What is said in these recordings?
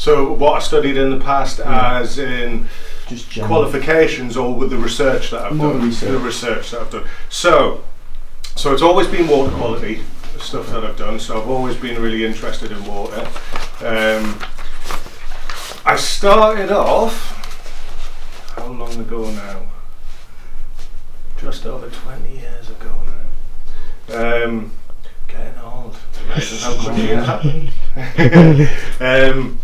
So what I studied in the past, as in Just general. qualifications, or with the research that I've More done? research. The research that I've done. So it's always been water quality stuff that I've done. So I've always been really interested in water. I started off, how long ago now? Just over 20 years ago now. Getting old. Amazing how quickly it happened.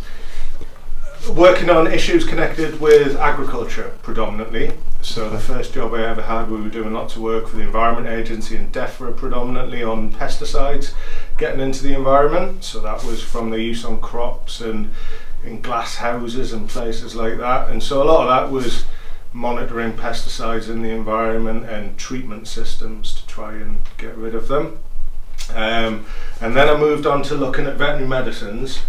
Working on issues connected with agriculture predominantly. So the first job I ever had, we were doing lots of work for the Environment Agency and DEFRA predominantly on pesticides getting into the environment. So that was from the use on crops and in glass houses and places like that. And so a lot of that was monitoring pesticides in the environment and treatment systems to try and get rid of them. And then I moved on to looking at veterinary medicines,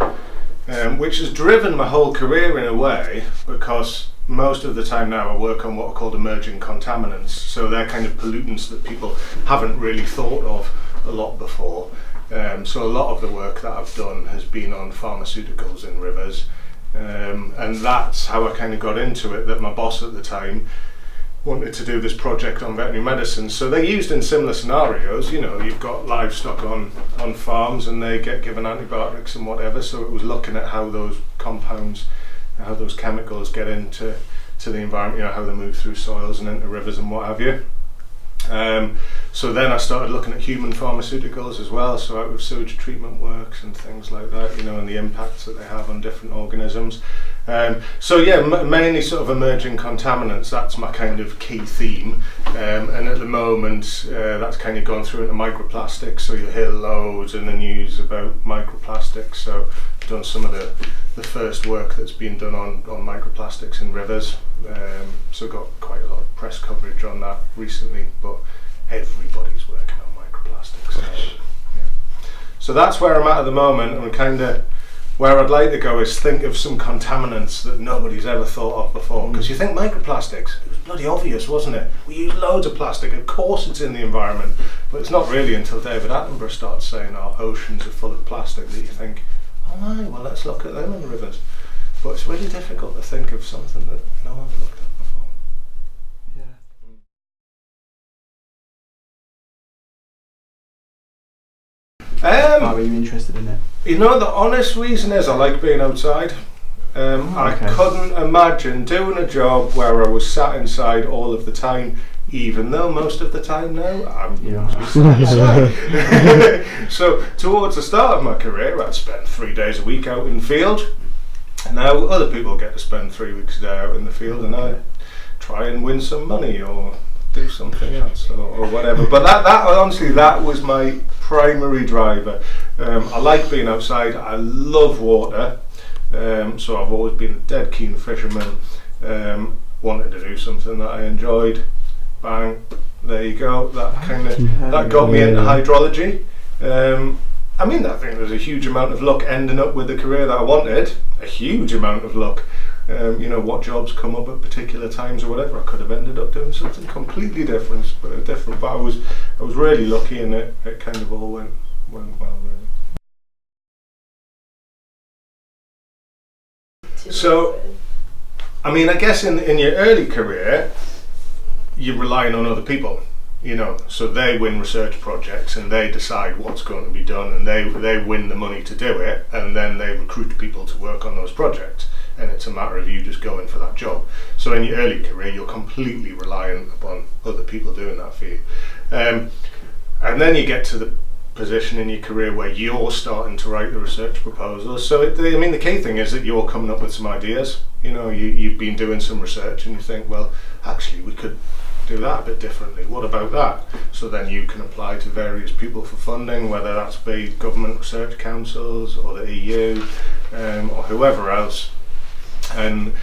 which has driven my whole career in a way, because most of the time now I work on what are called emerging contaminants. So they're kind of pollutants that people haven't really thought of a lot before. So a lot of the work that I've done has been on pharmaceuticals in rivers. And that's how I kind of got into it, that my boss at the time wanted to do this project on veterinary medicine. So they're used in similar scenarios. You know, you've got livestock on farms and they get given antibiotics and whatever. So it was looking at how those compounds, how those chemicals get into the environment, you know, how they move through soils and into rivers and what have you. So then I started looking at human pharmaceuticals as well, so out with sewage treatment works and things like that, you know, and the impacts that they have on different organisms. So yeah, mainly sort of emerging contaminants, that's my kind of key theme. And at the moment, that's kind of gone through into microplastics, so you'll hear loads in the news about microplastics. So I've done some of the first work that's been done on microplastics in rivers. So got quite a lot of press coverage on that recently, but everybody's working on microplastics. So that's where I'm at the moment, and kind of where I'd like to go is think of some contaminants that nobody's ever thought of before. Because you think microplastics, it was bloody obvious, wasn't it? We use loads of plastic, of course it's in the environment, but it's not really until David Attenborough starts saying our oceans are full of plastic that you think, oh my, well let's look at them in rivers. But it's really difficult to think of something that no one's looked at before. Why were you interested in it? You know, the honest reason is I like being outside. I couldn't imagine doing a job where I was sat inside all of the time, even though most of the time now I'm sat inside. So towards the start of my career, I'd spend 3 days a week out in the field. Now other people get to spend 3 weeks a day out in the field, and I try and win some money or do something else or whatever. But that honestly, that was my primary driver. I like being outside. I love water. So I've always been a dead keen fisherman. Wanted to do something that I enjoyed. Bang, there you go. That got me into hydrology. I mean, I think there's a huge amount of luck ending up with the career that I wanted. A huge amount of luck. You know, what jobs come up at particular times or whatever. I could have ended up doing something completely different, but I was really lucky, and it kind of all went well, really. So, I mean, I guess in your early career, you're relying on other people, you know, so they win research projects and they decide what's going to be done, and they win the money to do it, and then they recruit people to work on those projects, and it's a matter of you just going for that job. So in your early career, you're completely reliant upon other people doing that for you. And then you get to the position in your career where you're starting to write the research proposals. So the key thing is that you're coming up with some ideas. You know, you've been doing some research and you think, well, actually we could do that a bit differently. What about that? So then you can apply to various people for funding, whether that's be government research councils or the EU or whoever else. And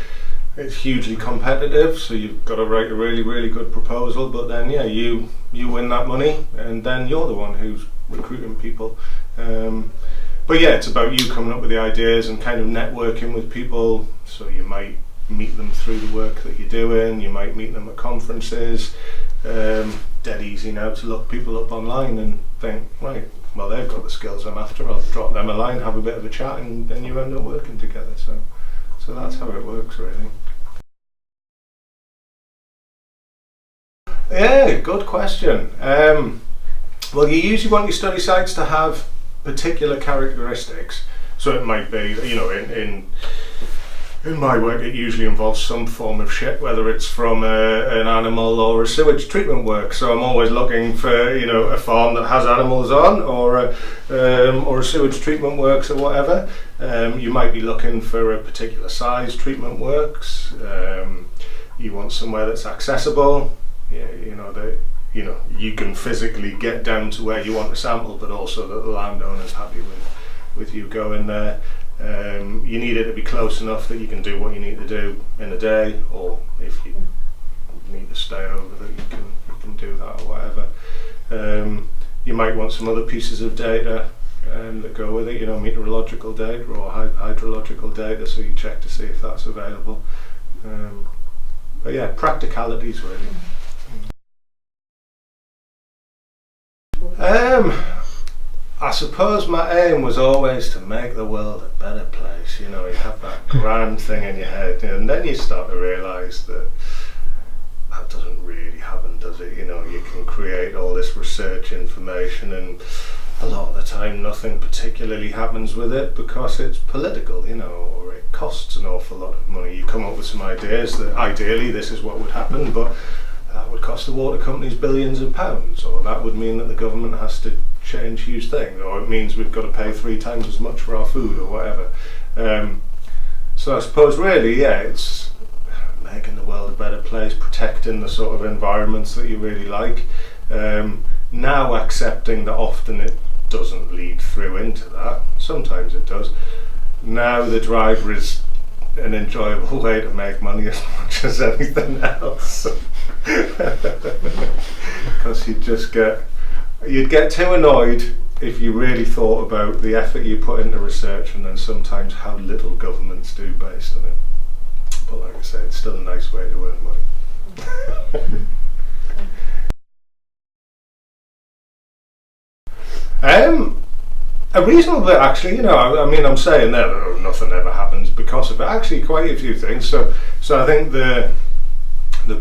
it's hugely competitive, so you've got to write a really, really good proposal, but then you win that money, and then you're the one who's recruiting people. But yeah, it's about you coming up with the ideas and kind of networking with people. So you might meet them through the work that you're doing, you might meet them at conferences, dead easy now to look people up online and think, right, well, they've got the skills I'm after, I'll drop them a line, have a bit of a chat, and then you end up working together. So that's how it works, really. Yeah, good question. Well, you usually want your study sites to have particular characteristics. So it might be, in my work, it usually involves some form of shit, whether it's from an animal or a sewage treatment work. So I'm always looking for, a farm that has animals on, or a sewage treatment works or whatever. You might be looking for a particular size treatment works. You want somewhere that's accessible. You can physically get down to where you want to sample, but also that the landowner's happy with you going there. You need it to be close enough that you can do what you need to do in a day, or if you need to stay over, that you can do that or whatever. You might want some other pieces of data that go with it, meteorological data or hydrological data, so you check to see if that's available. But yeah, practicalities really. I suppose my aim was always to make the world a better place. You have that grand thing in your head, and then you start to realise that doesn't really happen, does it? You can create all this research information, and a lot of the time nothing particularly happens with it because it's political, or it costs an awful lot of money. You come up with some ideas that ideally this is what would happen, but that would cost the water companies billions of pounds, or that would mean that the government has to change huge things, or it means we've got to pay 3 times as much for our food or whatever. So I suppose really, it's making the world a better place, protecting the sort of environments that you really like. Now accepting that often it doesn't lead through into that. Sometimes it does. Now the driver is an enjoyable way to make money as much as anything else. Because you'd get too annoyed if you really thought about the effort you put into research, and then sometimes how little governments do based on it. But like I say, it's still a nice way to earn money. A reasonable bit, actually. I'm saying that nothing ever happens because of it. Actually, quite a few things. So I think the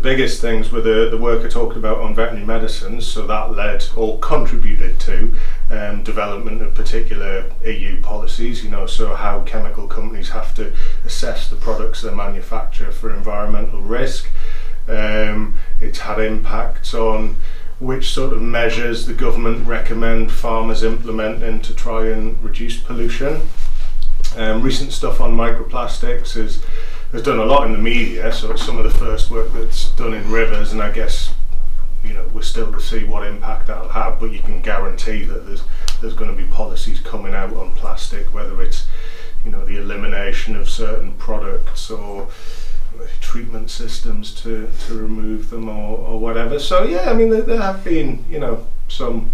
biggest things were the work I talked about on veterinary medicines. So that led or contributed to development of particular EU policies. So how chemical companies have to assess the products they manufacture for environmental risk. It's had impacts on which sort of measures the government recommend farmers implementing to try and reduce pollution. Recent stuff on microplastics has done a lot in the media, so it's some of the first work that's done in rivers, and I guess we're still to see what impact that'll have, but you can guarantee that there's going to be policies coming out on plastic, whether it's the elimination of certain products or treatment systems to remove them or whatever. So yeah, there have been some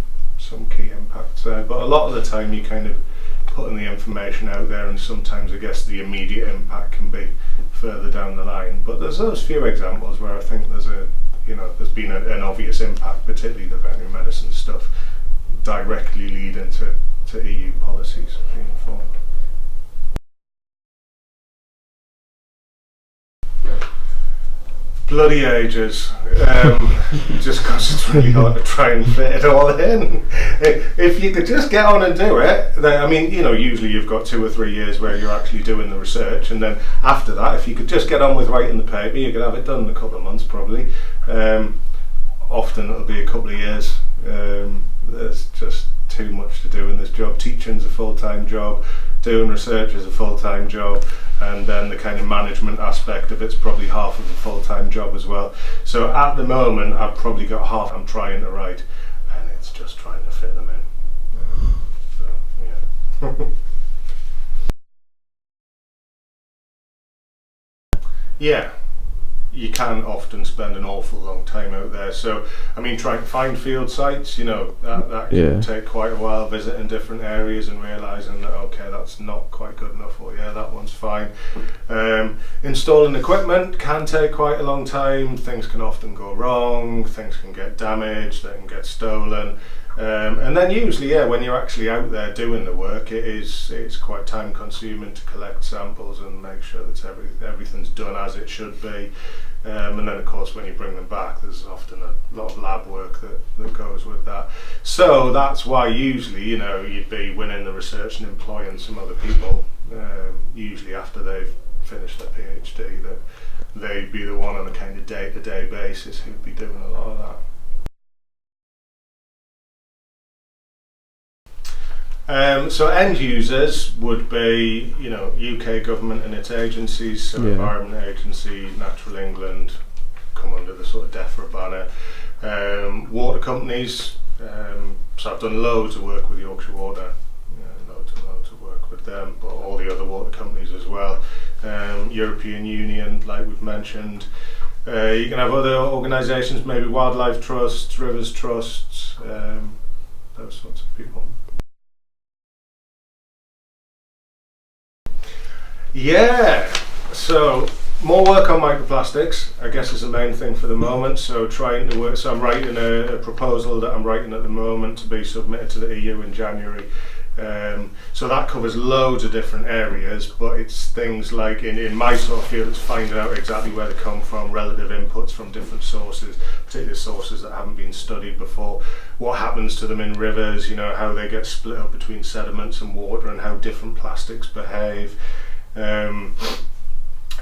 key impacts there, but a lot of the time you kind of putting the information out there, and sometimes I guess the immediate impact can be further down the line. But there's those few examples where I think there's been an obvious impact, particularly the veterinary medicine stuff, directly leading to EU policies being formed. Bloody ages, just because it's really hard to try and fit it all in. If you could just get on and do it, then, usually you've got 2 or 3 years where you're actually doing the research, and then after that, if you could just get on with writing the paper, you could have it done in a couple of months probably. Often it'll be a couple of years. There's just too much to do in this job. Teaching's a full-time job, doing research is a full-time job, and then the kind of management aspect of it's probably half of a full-time job as well. So at the moment I've probably got half I'm trying to write, and it's just trying to fit them in. So yeah. you can often spend an awful long time out there. So, I mean, trying to find field sites, that can take quite a while, visiting different areas and realising that, okay, that's not quite good enough, or yeah, that one's fine. Installing equipment can take quite a long time. Things can often go wrong, things can get damaged, they can get stolen. And then usually, when you're actually out there doing the work, it's quite time consuming to collect samples and make sure that everything's done as it should be. And then of course when you bring them back, there's often a lot of lab work that goes with that. So that's why usually, you'd be winning the research and employing some other people, usually after they've finished their PhD, that they'd be the one on a kind of day-to-day basis who'd be doing a lot of that. So end users would be, UK government and its agencies, so Environment Agency, Natural England, come under the sort of DEFRA banner. Water companies, so I've done loads of work with Yorkshire Water, loads and loads of work with them, but all the other water companies as well. European Union, like we've mentioned. You can have other organisations, maybe wildlife trusts, rivers trusts, those sorts of people. Yeah, so more work on microplastics, I guess, is the main thing for the moment. So trying to work. So I'm writing a proposal that I'm writing at the moment to be submitted to the EU in January. So that covers loads of different areas, but it's things like in my sort of field, it's finding out exactly where they come from, relative inputs from different sources, particularly sources that haven't been studied before. What happens to them in rivers? How they get split up between sediments and water, and how different plastics behave.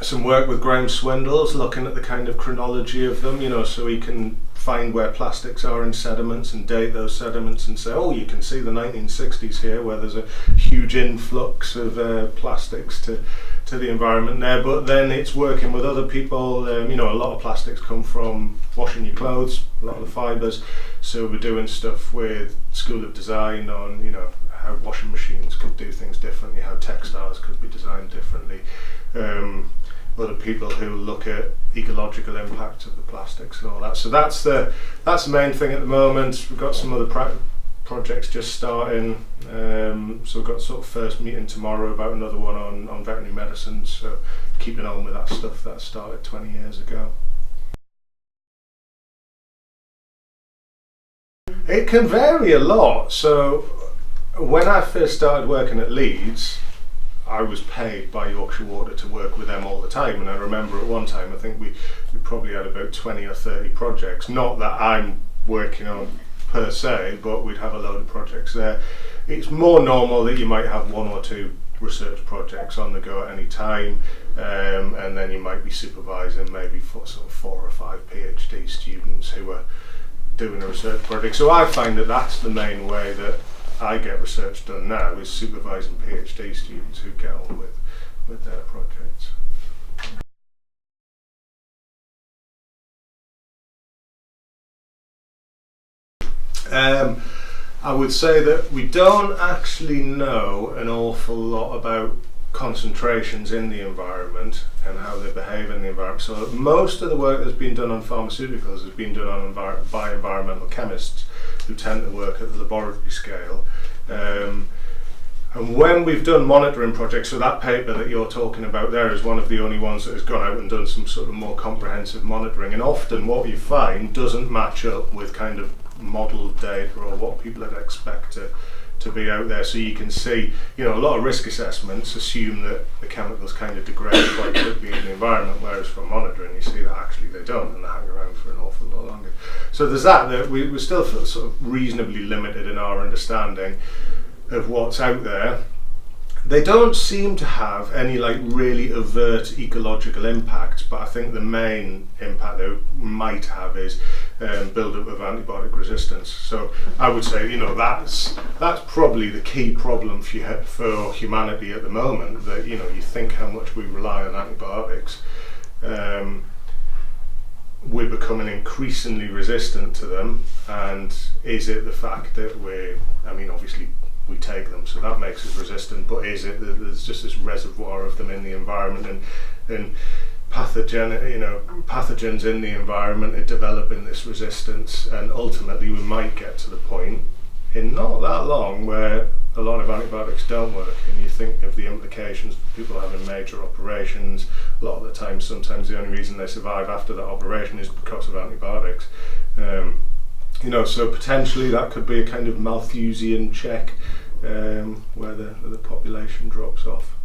Some work with Graham Swindles, looking at the kind of chronology of them, so he can find where plastics are in sediments and date those sediments and say, oh, you can see the 1960s here where there's a huge influx of plastics to the environment there. But then it's working with other people. A lot of plastics come from washing your clothes, a lot of the fibres. So we're doing stuff with School of Design on, how washing machines could do things differently, how textiles could be designed differently. Other people who look at ecological impact of the plastics and all that. So that's the main thing at the moment. We've got some other projects just starting. So we've got sort of first meeting tomorrow about another one on veterinary medicine. So keeping on with that stuff that started 20 years ago. It can vary a lot. So when I first started working at Leeds, I was paid by Yorkshire Water to work with them all the time, and I remember at one time I think we probably had about 20 or 30 projects, not that I'm working on per se, but we'd have a load of projects there. It's more normal that you might have one or two research projects on the go at any time, and then you might be supervising maybe for sort of 4 or 5 PhD students who are doing a research project. So I find that that's the main way that I get research done now, is supervising PhD students who get on with their projects. I would say that we don't actually know an awful lot about concentrations in the environment and how they behave in the environment. So most of the work that's been done on pharmaceuticals has been done by environmental chemists who tend to work at the laboratory scale. And when we've done monitoring projects, so that paper that you're talking about there is one of the only ones that has gone out and done some sort of more comprehensive monitoring, and often what you find doesn't match up with kind of model data or what people would expect to be out there. So you can see, a lot of risk assessments assume that the chemicals kind of degrade quite quickly in the environment, whereas from monitoring you see that actually they don't, and they hang around for an awful lot longer. So there's that we're still sort of reasonably limited in our understanding of what's out there. They don't seem to have any really overt ecological impacts, but I think the main impact they might have is build-up of antibiotic resistance. So I would say, that's probably the key problem for humanity at the moment. That you think how much we rely on antibiotics. We're becoming increasingly resistant to them, and is it the fact that obviously we take them, so that makes us resistant, but is it that there's just this reservoir of them in the environment, and pathogens in the environment are developing this resistance, and ultimately we might get to the point in not that long where a lot of antibiotics don't work, and you think of the implications for people having major operations. A lot of the time, sometimes the only reason they survive after that operation is because of antibiotics. So potentially that could be a kind of Malthusian check where the population drops off.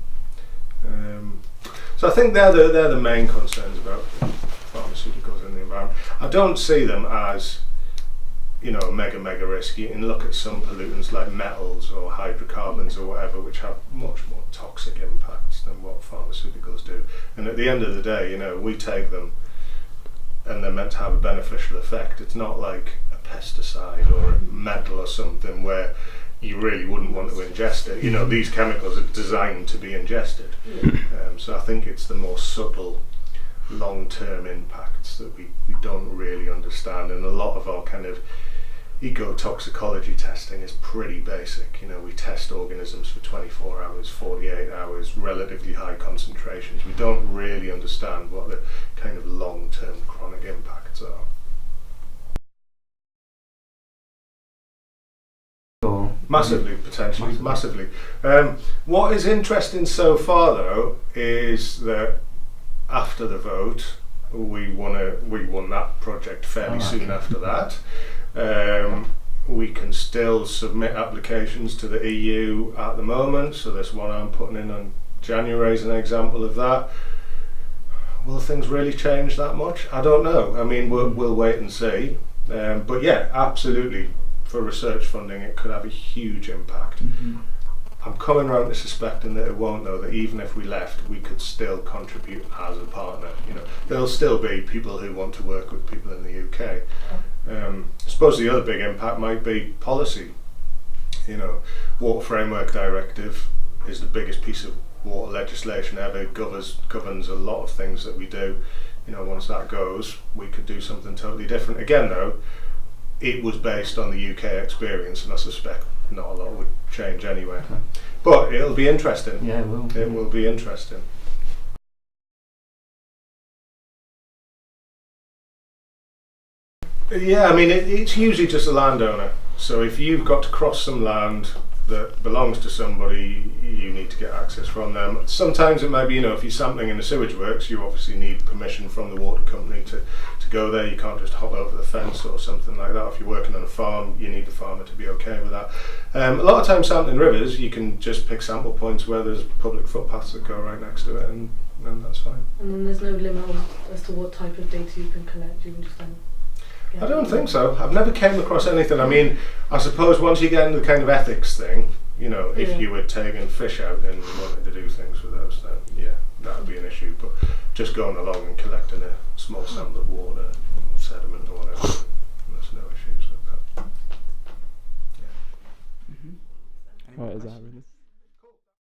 So I think they're the main concerns about pharmaceuticals in the environment. I don't see them as mega risk. You can look at some pollutants like metals or hydrocarbons or whatever, which have much more toxic impacts than what pharmaceuticals do. And at the end of the day, we take them and they're meant to have a beneficial effect. It's not like a pesticide or a metal or something where you really wouldn't want to ingest it. These chemicals are designed to be ingested. So I think it's the more subtle long-term impacts that we don't really understand, and a lot of our kind of ecotoxicology testing is pretty basic. We test organisms for 24 hours, 48 hours, relatively high concentrations. We don't really understand what the kind of long-term chronic impacts are. Massively, potentially, massively. What is interesting so far, though, is that after the vote, we won that project fairly soon after that. We can still submit applications to the EU at the moment, so this one I'm putting in on January is an example of that. Will things really change that much? I don't know. I mean, we'll wait and see. But yeah, absolutely, for research funding it could have a huge impact. I'm coming around to suspecting that it won't, though, that even if we left, we could still contribute as a partner. There'll still be people who want to work with people in the UK. I suppose the other big impact might be policy. Water Framework Directive is the biggest piece of water legislation ever. Governs a lot of things that we do. Once that goes, we could do something totally different. Again, though, it was based on the UK experience, and I suspect not a lot would change anyway. Okay. But it'll be interesting. Yeah, it will. It will be interesting. Yeah, I mean, it's usually just a landowner. So if you've got to cross some land that belongs to somebody, you need to get access from them. Sometimes it might be, if you're sampling in the sewage works, you obviously need permission from the water company to go there. You can't just hop over the fence or something like that. If you're working on a farm, you need the farmer to be okay with that. A lot of times sampling rivers, you can just pick sample points where there's public footpaths that go right next to it, and that's fine. And then there's no limit as to what type of data you can collect. You can just then I don't think so. I've never came across anything. I mean, I suppose once you get into the kind of ethics thing, if you were taking fish out and you wanted to do things with those, then yeah, that would be an issue. But just going along and collecting a small sample of water, or sediment or whatever, there's no issues with that. Yeah. Right, is that really?